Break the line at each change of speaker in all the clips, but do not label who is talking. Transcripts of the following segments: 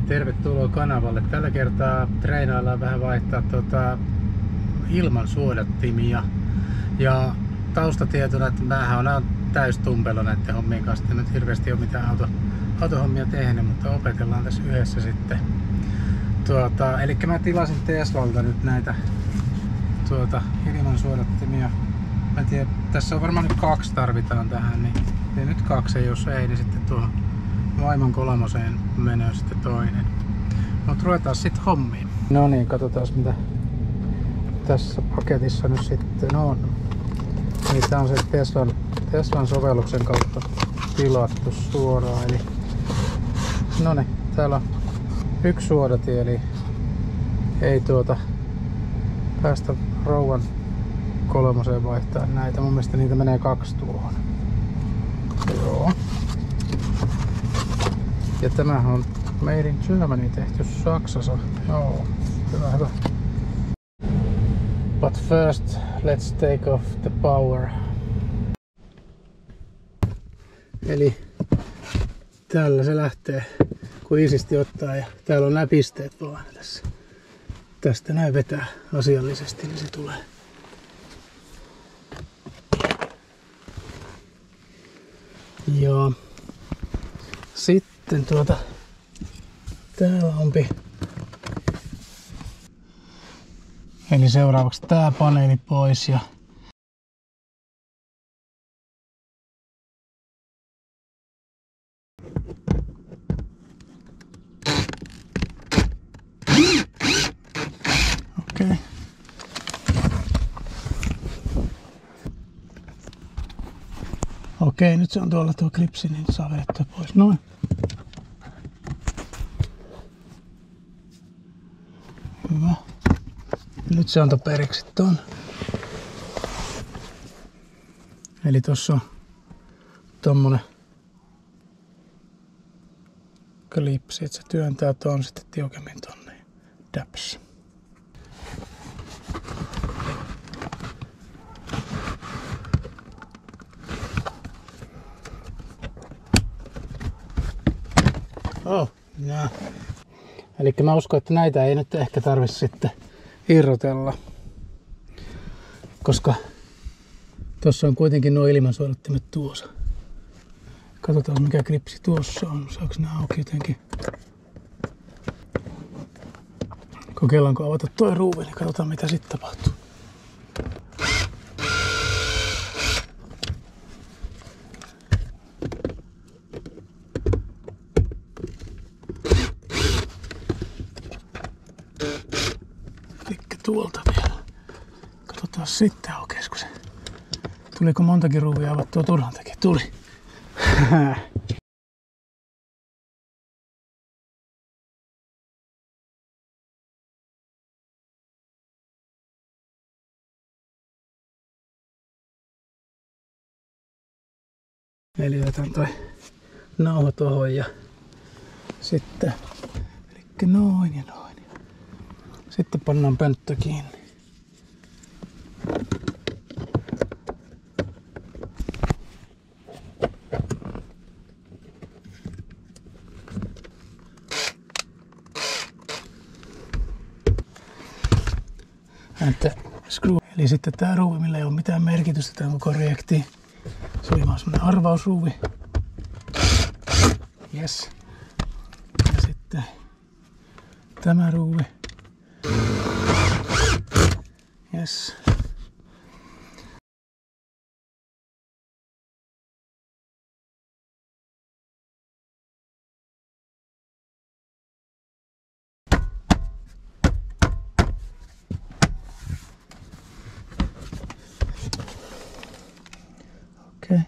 Tervetuloa kanavalle. Tällä kertaa treenaillaan vähän vaihtaa ilman suodattimia. Ja taustatietona, että mähän on täystumpelo näiden hommien kanssa. En nyt hirveästi ole mitään autohommia tehnyt, mutta opetellaan tässä yhdessä sitten. Eli mä tilasin Teslalta nyt näitä ilman suodattimia. Mä en tiedä, tässä on varmaan nyt 2 tarvitaan tähän, niin nyt 2, jos ei, niin sitten tuohon vaimon 3 menee sitten toinen. Mutta ruvetaan sitten hommiin. No niin, katsotaan mitä tässä paketissa nyt sitten on. Eli tää on se Teslan sovelluksen kautta tilattu suoraan. Eli no niin, täällä on 1 suodatin, eli ei päästä rouvan 3 vaihtaa näitä. Mun mielestä niitä menee 2 tuohon. Joo. Ja tämähän on Made in Germany tehty Saksassa. Joo, hyvä. But first, let's take off the power. Eli tällä se lähtee, kun isisti ottaa, ja täällä on nämä pisteet vaan tässä. Tästä näin vetää asiallisesti, niin se tulee. Ja sitten täällä onpi. Eli seuraavaksi tää paneeli pois ja okei. Okei, nyt se on tuolla tuo klipsi, niin saa vedettyä pois. Noin. Hyvä. Nyt se antoi periksi ton. Eli tossa on tommonen klipsi, että se työntää ton sitten tiukemmin tonne. Daps. Oh, yeah. Eli mä uskon, että näitä ei nyt ehkä tarvitse sitten irrotella, koska tuossa on kuitenkin nuo ilmansuodattimet tuossa. Katsotaan mikä klipsi tuossa on. Saako nää auki jotenkin? Kokeillaanko avata toi ruuvi, niin katsotaan mitä sitten tapahtuu. Tuolta vielä. Katsotaan sitten aukeisiko se. Tuliko montakin ruuvia avattua turhan takia? Tuli. Eli otan toi nauha tohon ja sitten elikkä noin ja noin. Sitten pannaan pönttö kiinni. Screw. Eli sitten tää ruuvi, millä ei ole mitään merkitystä tämän koko projektiin. Se oli vaan semmonen arvausruuvi. Yes. Ja sitten tämä ruuvi. Yes. Okay.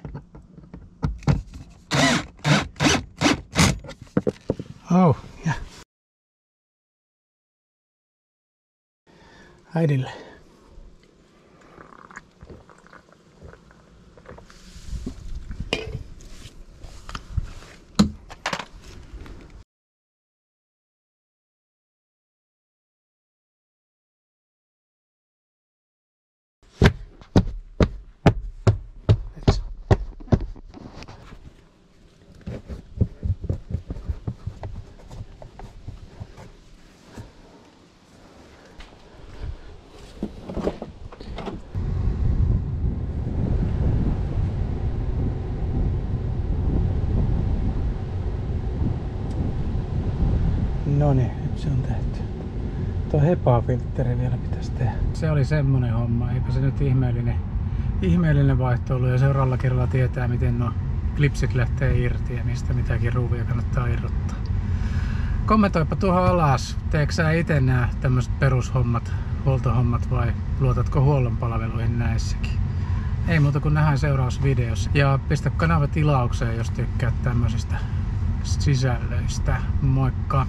Oh, yeah. Äidille. No niin, nyt se on tehty. Tuo HEPA-filtteri vielä pitäisi tehdä. Se oli semmonen homma, eipä se nyt ihmeellinen vaihto ollut, ja seuraavalla kerralla tietää, miten nuo klipsit lähtee irti ja mistä mitäkin ruuvia kannattaa irrottaa. Kommentoipa tuohon alas, teekö sä itse nää tämmöset perushommat, huoltohommat, vai luotatko huollon palveluihin näissäkin? Ei muuta kuin nähdään seuraavassa videossa. Ja pistä kanava tilaukseen, jos tykkäät tämmöisistä sisällöistä. Moikka!